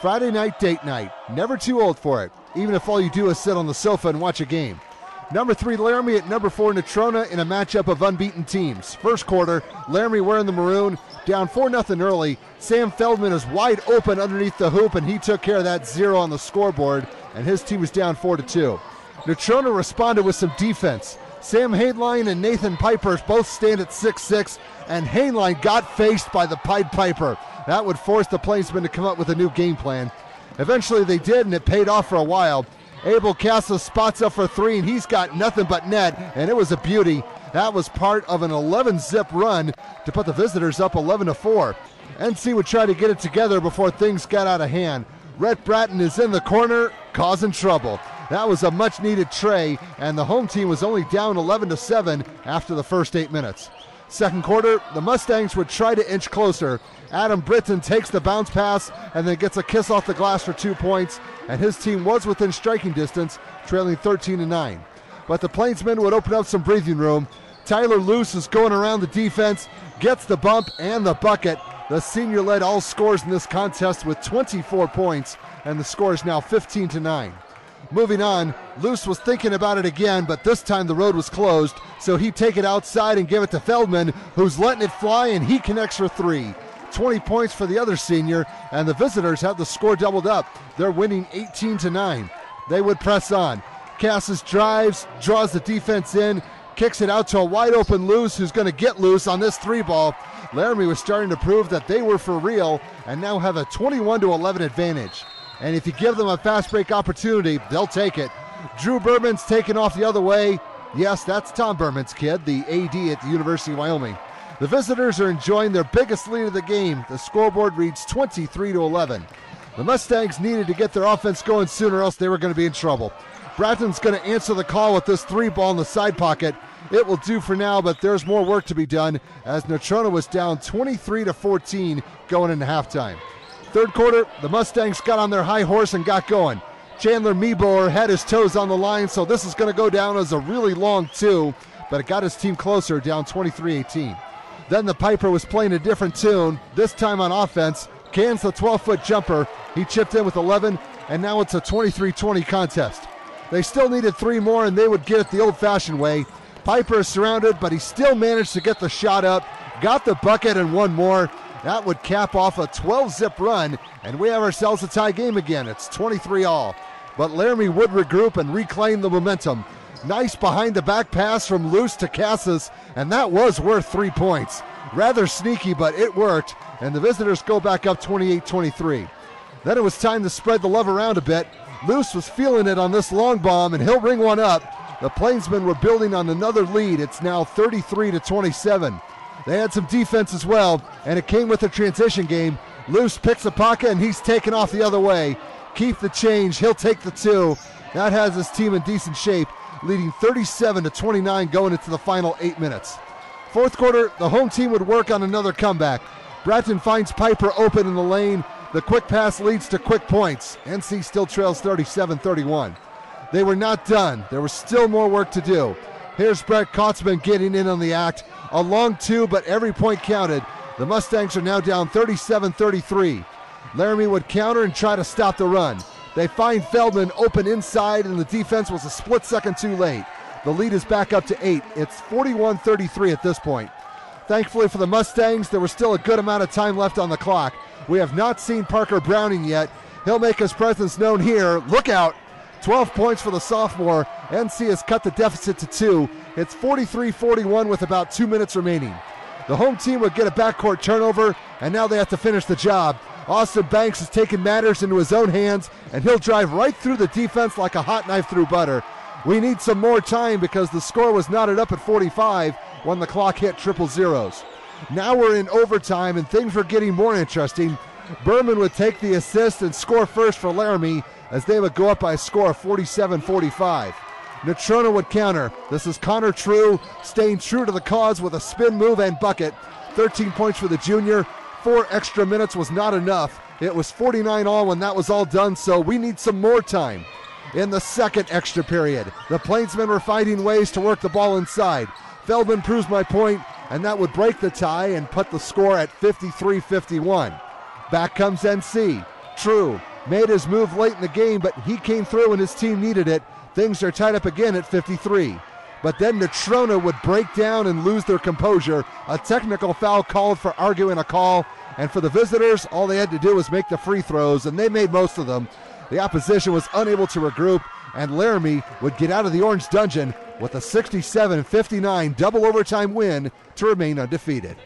Friday night date night. Never too old for it, even if all you do is sit on the sofa and watch a game. Number 3, Laramie at number 4, Natrona in a matchup of unbeaten teams. First quarter, Laramie wearing the maroon, down 4-0 early. Sam Feldman is wide open underneath the hoop, and he took care of that 0 on the scoreboard, and his team was down 4-2. Natrona responded with some defense. Sam Hainline and Nathan Piper both stand at 6'6", and Hainline got faced by the Pied Piper. That would force the Plainsmen to come up with a new game plan. Eventually they did, and it paid off for a while. Abel Castle spots up for 3, and he's got nothing but net, and it was a beauty. That was part of an 11-zip run to put the visitors up 11-4. NC would try to get it together before things got out of hand. Rhett Bratton is in the corner, causing trouble. That was a much-needed tray, and the home team was only down 11-7 after the first 8 minutes. Second quarter, the Mustangs would try to inch closer. Adam Britton takes the bounce pass and then gets a kiss off the glass for 2 points, and his team was within striking distance, trailing 13-9. But the Plainsmen would open up some breathing room. Tyler Luce is going around the defense, gets the bump and the bucket. The senior led all scores in this contest with 24 points, and the score is now 15-9. Moving on, Luce was thinking about it again, but this time the road was closed, so he'd take it outside and give it to Feldman, who's letting it fly, and he connects for 3. 20 points for the other senior, and the visitors have the score doubled up. They're winning 18-9. They would press on. Cassis drives, draws the defense in, kicks it out to a wide open Luce, who's going to get loose on this 3-ball. Laramie was starting to prove that they were for real and now have a 21-11 advantage. And if you give them a fast break opportunity, they'll take it. Drew Berman's taken off the other way. Yes, that's Tom Berman's kid, the AD at the University of Wyoming. The visitors are enjoying their biggest lead of the game. The scoreboard reads 23-11. The Mustangs needed to get their offense going sooner, else they were going to be in trouble. Bratton's going to answer the call with this 3-ball in the side pocket. It will do for now, but there's more work to be done as Natrona was down 23-14 going into halftime. Third quarter, the Mustangs got on their high horse and got going. Chandler Meeboer had his toes on the line, so this is going to go down as a really long 2, but it got his team closer, down 23-18. Then the Piper was playing a different tune, this time on offense. Cans the 12-foot jumper. He chipped in with 11, and now it's a 23-20 contest. They still needed 3 more, and they would get it the old-fashioned way. Piper is surrounded, but he still managed to get the shot up, got the bucket, and one more. That would cap off a 12-zip run, and we have ourselves a tie game again. It's 23-all. But Laramie would regroup and reclaim the momentum. Nice behind-the-back pass from Luce to Cassis, and that was worth 3 points. Rather sneaky, but it worked, and the visitors go back up 28-23. Then it was time to spread the love around a bit. Luce was feeling it on this long bomb, and he'll ring one up. The Plainsmen were building on another lead. It's now 33-27. They had some defense as well, and it came with a transition game. Luce picks a pocket, and he's taken off the other way. Keith the change. He'll take the 2. That has his team in decent shape, leading 37-29 going into the final 8 minutes. Fourth quarter, the home team would work on another comeback. Bratton finds Piper open in the lane. The quick pass leads to quick points. NC still trails 37-31. They were not done. There was still more work to do. Here's Brett Kotzman getting in on the act. A long 2, but every point counted. The Mustangs are now down 37-33. Laramie would counter and try to stop the run. They find Feldman open inside, and the defense was a split second too late. The lead is back up to 8. It's 41-33 at this point. Thankfully for the Mustangs, there was still a good amount of time left on the clock. We have not seen Parker Browning yet. He'll make his presence known here. Look out. 12 points for the sophomore. NC has cut the deficit to 2. It's 43-41 with about 2 minutes remaining. The home team would get a backcourt turnover, and now they have to finish the job. Austin Banks has taken matters into his own hands, and he'll drive right through the defense like a hot knife through butter. We need some more time because the score was knotted up at 45 when the clock hit triple zeros. Now we're in overtime, and things were getting more interesting. Berman would take the assist and score first for Laramie as they would go up by a score of 47-45. Natrona would counter. This is Connor True staying true to the cause with a spin move and bucket. 13 points for the junior. 4 extra minutes was not enough. It was 49-all when that was all done, so we need some more time. In the second extra period, the Plainsmen were finding ways to work the ball inside. Feldman proves my point, and that would break the tie and put the score at 53-51. Back comes NC. True made his move late in the game, but he came through and his team needed it. Things are tied up again at 53. But then Natrona would break down and lose their composure. A technical foul called for arguing a call. And for the visitors, all they had to do was make the free throws, and they made most of them. The opposition was unable to regroup, and Laramie would get out of the Orange Dungeon with a 67-59 double overtime win to remain undefeated.